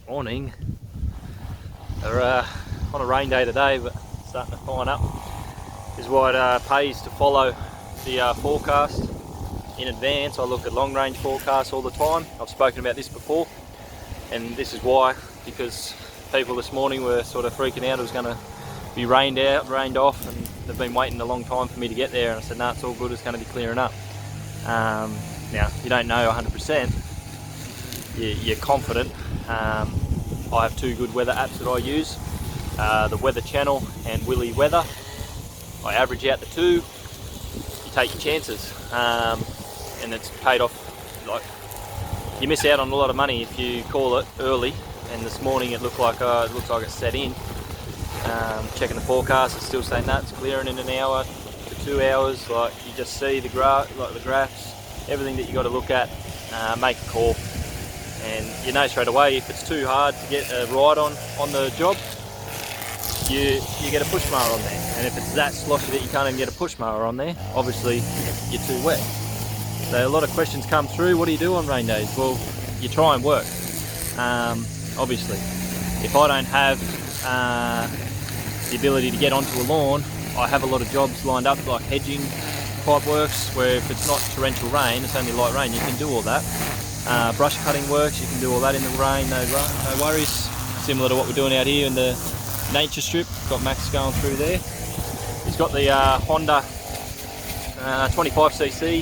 Morning. We're on a rain day today, but starting to fine up. This is why it pays to follow the forecast in advance. I look at long range forecasts all the time. I've spoken about this before, and this is why, because people this morning were sort of freaking out it was going to be rained off, and they've been waiting a long time for me to get there, and I said, no, it's all good, it's going to be clearing up. Now, you don't know 100%, you're confident. I have two good weather apps that I use, the Weather Channel and Willy Weather. I average out the two, you take your chances, and it's paid off. Like, you miss out on a lot of money if you call it early, and this morning it looks like it's set in. Checking the forecast, it's still saying that it's clearing in an hour to 2 hours. Like, you just see the graphs, everything that you got to look at, make a call. And you know straight away if it's too hard to get a ride on the job, you get a push mower on there. And if it's that sloshy that you can't even get a push mower on there, obviously you're too wet. So a lot of questions come through, what do you do on rain days? Well, you try and work. Obviously, if I don't have the ability to get onto a lawn, I have a lot of jobs lined up, like hedging pipe works, where if it's not torrential rain, it's only light rain, you can do all that. Brush cutting works, you can do all that in the rain, no worries. Similar to what we're doing out here in the nature strip. Got Max going through there. He's got the Honda 25cc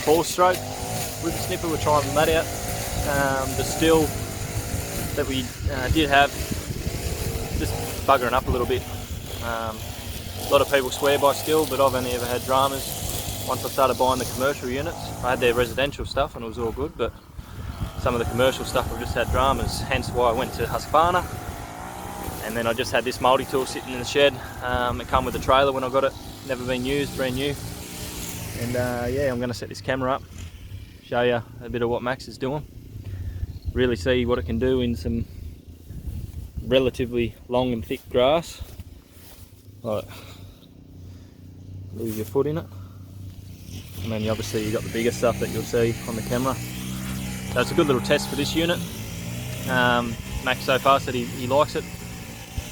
4-stroke with the snipper. We're trying that out. The still that we did have, just buggering up a little bit. A lot of people swear by still, but I've only ever had dramas. Once I started buying the commercial units, I had their residential stuff and it was all good, but some of the commercial stuff I've just had dramas, hence why I went to Husqvarna. And then I just had this multi-tool sitting in the shed. It came with a trailer when I got it, never been used, brand new. And yeah, I'm going to set this camera up, show you a bit of what Max is doing, really see what it can do in some relatively long and thick grass. Like, lose your foot in it. And then obviously you've got the bigger stuff that you'll see on the camera. So it's a good little test for this unit. Max so far said he likes it.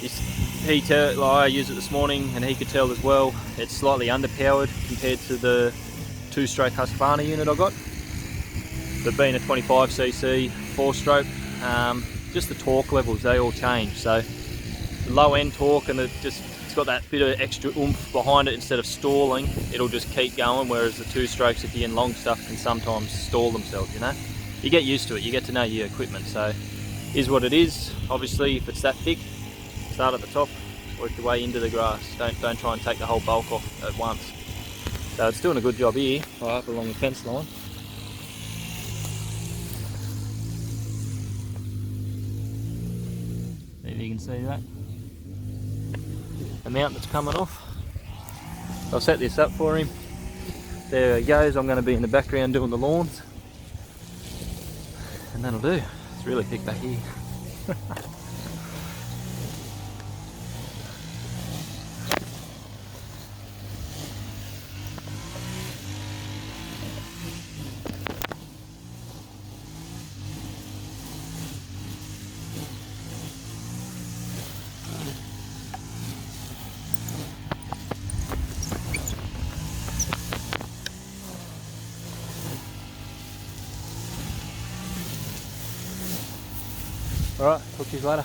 I used it this morning and he could tell as well, it's slightly underpowered compared to the 2-stroke Husqvarna unit I got. But being a 25cc 4-stroke, just the torque levels, they all change. So the low end torque, and it's got that bit of extra oomph behind it. Instead of stalling, it'll just keep going, whereas the 2-strokes, if you're in long stuff, can sometimes stall themselves, you know. You get used to it, you get to know your equipment, so is what it is. Obviously, if it's that thick, start at the top, work your way into the grass. Don't try and take the whole bulk off at once. So it's doing a good job here, right up along the fence line. If you can see that amount that's coming off. I'll set this up for him. There he goes. I'm going to be in the background doing the lawns, and that'll do. It's really thick back here. Alright, talk to you later.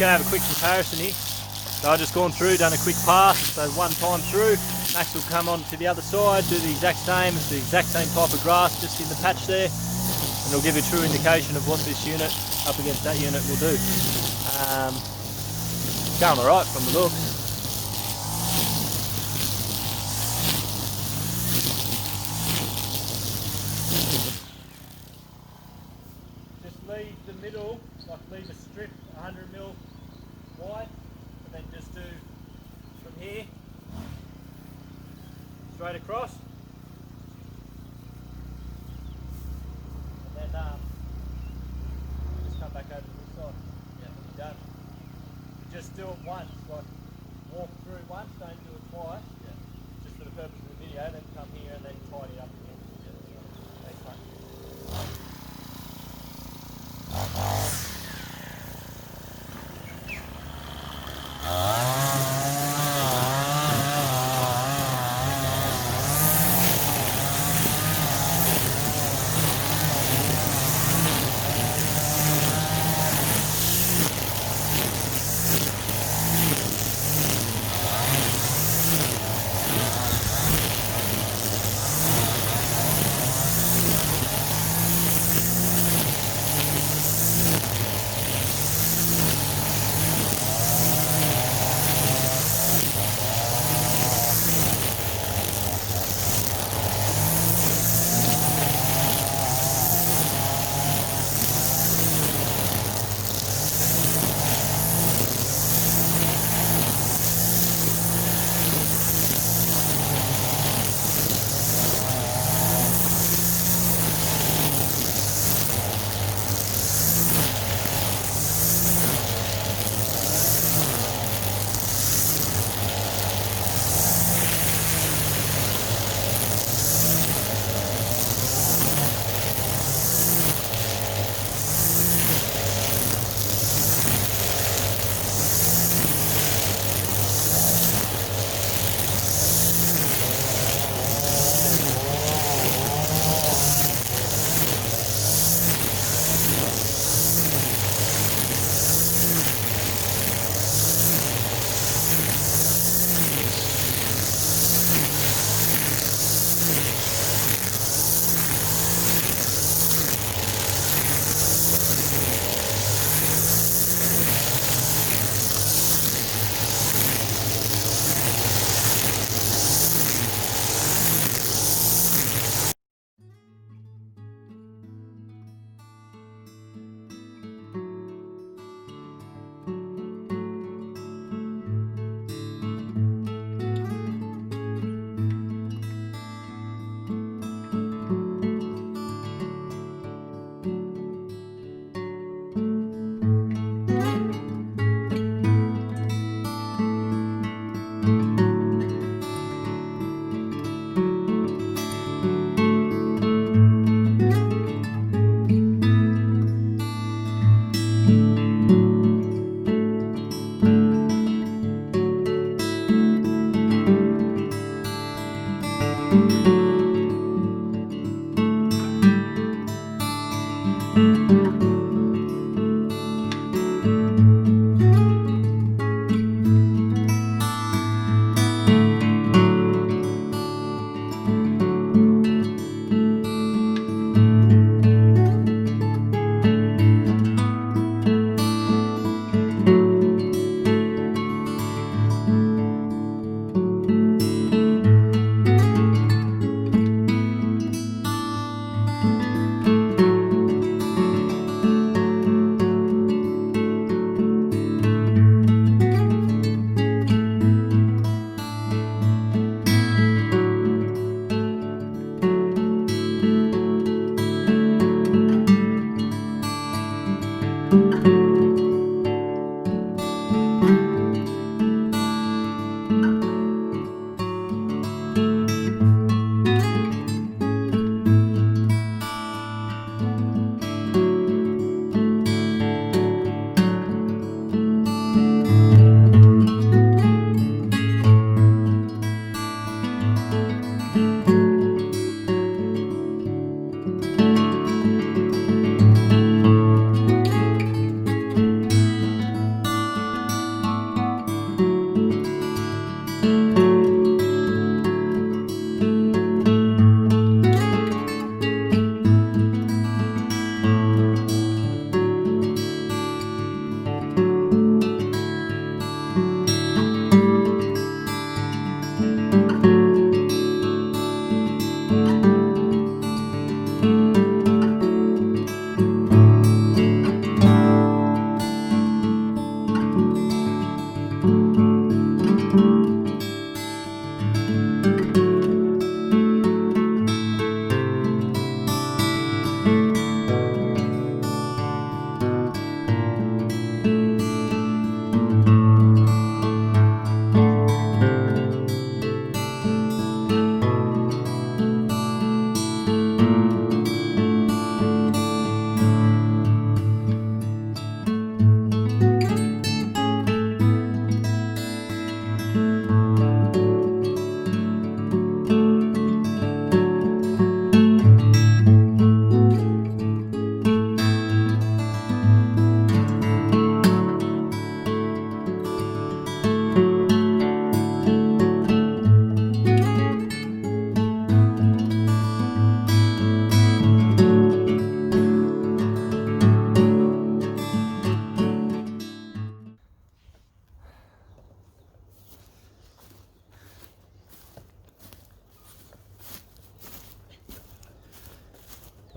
going to have a quick comparison here. So I've just gone through, done a quick pass, so one time through, Max will come on to the other side, do the exact same, it's the exact same type of grass just in the patch there, and it'll give you a true indication of what this unit up against that unit will do. Going alright from the looks. Just leave the middle, like leave a strip 100mm wide, and then just do from here straight across, and then just come back over to this side. Yeah, you're done. You just do it once, like walk through once, don't do it twice. Yeah. Just for the purpose of the video, then come here and then tidy up again. Yeah. Thanks, mate.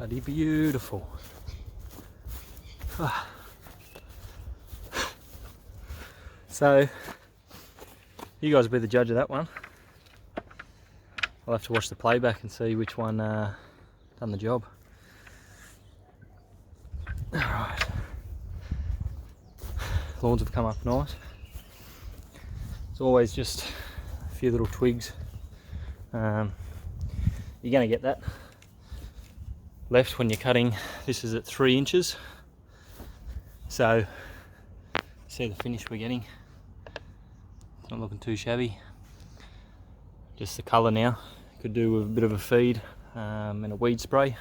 Bloody beautiful. So, you guys will be the judge of that one. I'll have to watch the playback and see which one done the job. Alright. Lawns have come up nice. It's always just a few little twigs. You're going to get that left when you're cutting. This is at 3 inches. So, see the finish we're getting. It's not looking too shabby. Just the colour now. Could do with a bit of a feed and a weed spray. And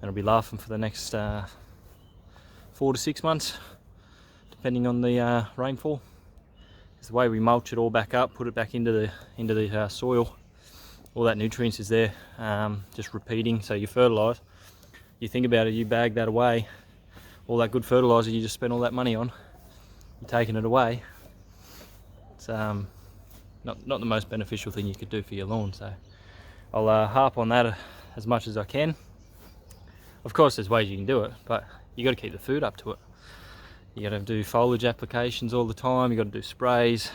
it'll be laughing for the next 4 to 6 months, depending on the rainfall. It's the way we mulch it all back up, put it back into the soil. All that nutrients is there, just repeating. So you fertilise. You think about it, you bag that away. All that good fertiliser you just spent all that money on, you're taking it away. It's not the most beneficial thing you could do for your lawn. So I'll harp on that as much as I can. Of course there's ways you can do it, but you got to keep the food up to it. You got to do foliage applications all the time. You got to do sprays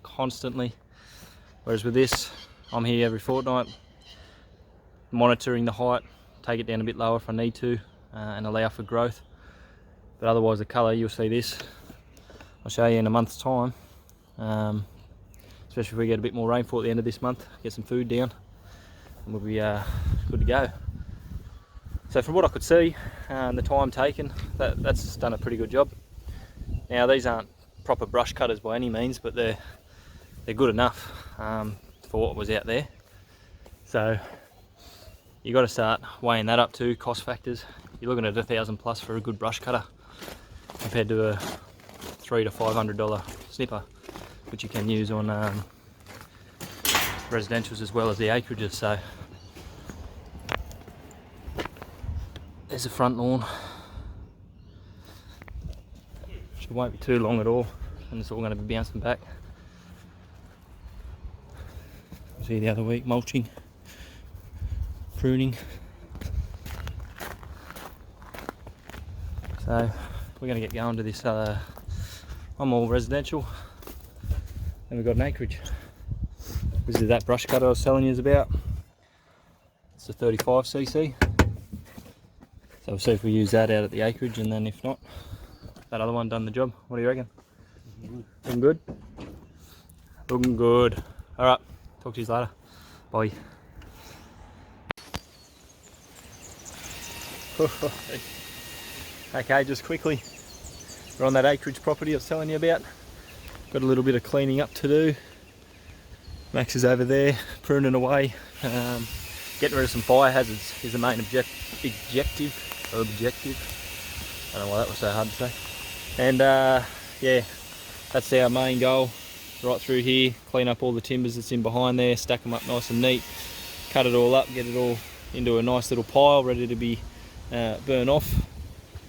constantly. Whereas with this, I'm here every fortnight, monitoring the height, take it down a bit lower if I need to, and allow for growth. But otherwise, the colour, you'll see this. I'll show you in a month's time. Especially if we get a bit more rainfall at the end of this month, get some food down, and we'll be good to go. So from what I could see, the time taken, that's done a pretty good job. Now these aren't proper brush cutters by any means, but they're good enough for what was out there. So you got to start weighing that up too, cost factors. You're looking at $1,000+ for a good brush cutter, compared to a $300 to $500 snipper, which you can use on residentials as well as the acreages. So there's the front lawn. It won't be too long at all, and it's all going to be bouncing back. See the other week, mulching, pruning. So we're going to get going to this I'm all residential, and we've got an acreage. This is that brush cutter I was telling you about. It's a 35cc. So we'll see if we use that out at the acreage, and then if not, that other one done the job. What do you reckon? Looking good? Looking good. Alright, talk to you later. Bye. Okay, just quickly, we're on that acreage property I was telling you about. Got a little bit of cleaning up to do. Max is over there pruning away. Getting rid of some fire hazards is the main objective. I don't know why that was so hard to say. And yeah, that's our main goal. Right through here, clean up all the timbers that's in behind there, stack them up nice and neat, cut it all up, get it all into a nice little pile ready to be burn off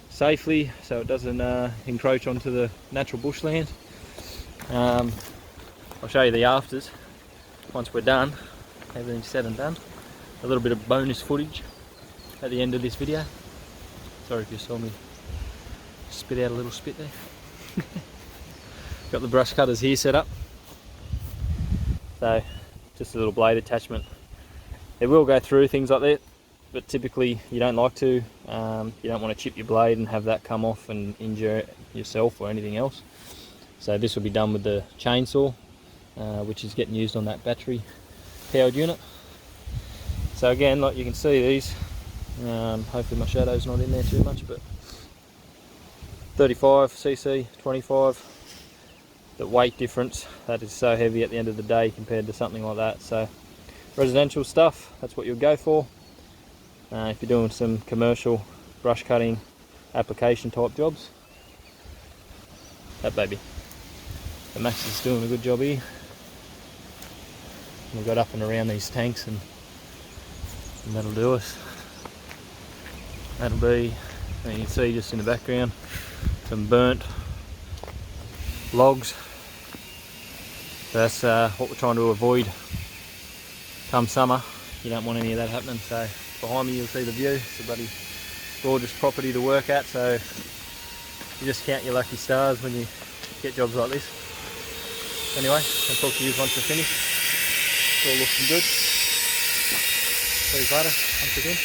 safely, so it doesn't encroach onto the natural bushland. I'll show you the afters once we're done, everything's said and done. A little bit of bonus footage at the end of this video. Sorry if you saw me spit out a little spit there. Got the brush cutters here set up. So just a little blade attachment. It will go through things like that, but typically you don't like to. You don't want to chip your blade and have that come off and injure yourself or anything else. So this will be done with the chainsaw, which is getting used on that battery powered unit. So again, like you can see these, hopefully my shadow's not in there too much, but 35cc, 25, the weight difference, that is so heavy at the end of the day compared to something like that. So residential stuff, that's what you'll go for. If you're doing some commercial brush cutting application type jobs, that baby. The Max is doing a good job here. We've got up and around these tanks, and that'll do us. That'll be, you can see just in the background, some burnt logs. That's what we're trying to avoid come summer. You don't want any of that happening, so behind me you'll see the view. It's a bloody gorgeous property to work at, so you just count your lucky stars when you get jobs like this. Anyway, I'll talk to you once we're finished. It's all looking good. See you later once again.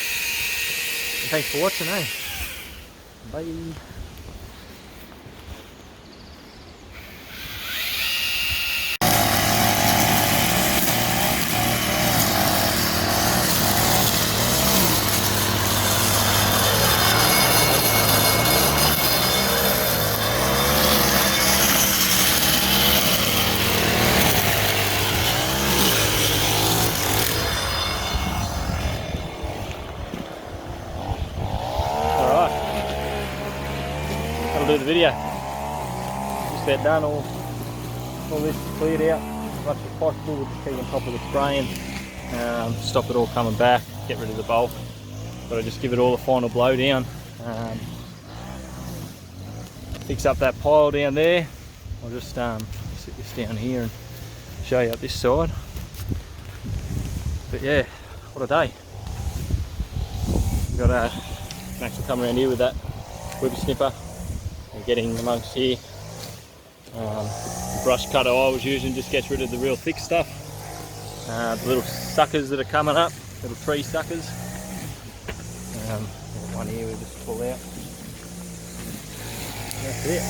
And thanks for watching, eh? Bye. Do the video. Just about done, all this cleared out as much as possible. We'll just keep on top of the spraying, stop it all coming back, get rid of the bulk. But I just give it all a final blow down. Fix up that pile down there. I'll just sit this down here and show you up this side. But yeah, what a day. We've got Max will come around here with that whipper snipper. Getting amongst here. The brush cutter I was using just gets rid of the real thick stuff. The little suckers that are coming up, little tree suckers. One here we just pull out. That's it.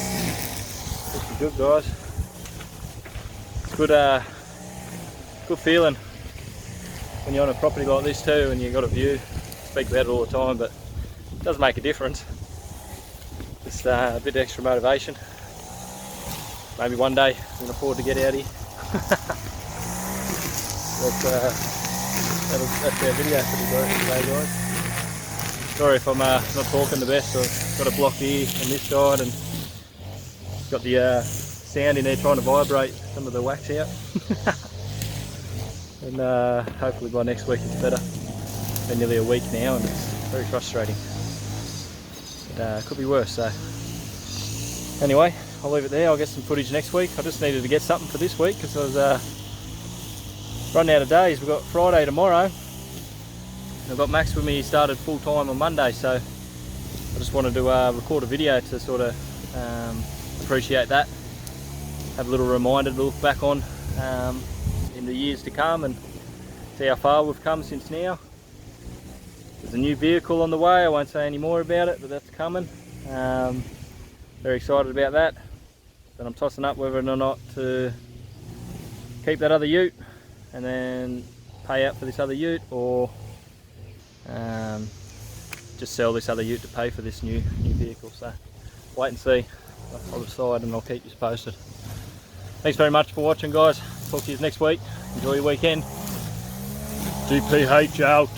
Looking good, guys. It's good feeling when you're on a property like this too, and you've got a view. I speak about it all the time, but it does make a difference. Just a bit of extra motivation. Maybe one day we can afford to get out here. That's our video for today, guys. Sorry if I'm not talking the best. I've got a blocked ear on this side and got the sound in there trying to vibrate some of the wax out. And hopefully by next week it's better. It's been nearly a week now and it's very frustrating. Could be worse, so anyway, I'll leave it there. I'll get some footage next week. I just needed to get something for this week because I was running out of days. We've got Friday tomorrow and I've got Max with me. He started full time on Monday, so I just wanted to record a video to sort of appreciate that, have a little reminder to look back on in the years to come and see how far we've come since now. There's a new vehicle on the way. I won't say any more about it, but that's coming. Very excited about that. But I'm tossing up whether or not to keep that other ute and then pay out for this other ute, or just sell this other ute to pay for this new vehicle. So wait and see. I'll decide and I'll keep you posted. Thanks very much for watching, guys. Talk to you next week. Enjoy your weekend. GPH out.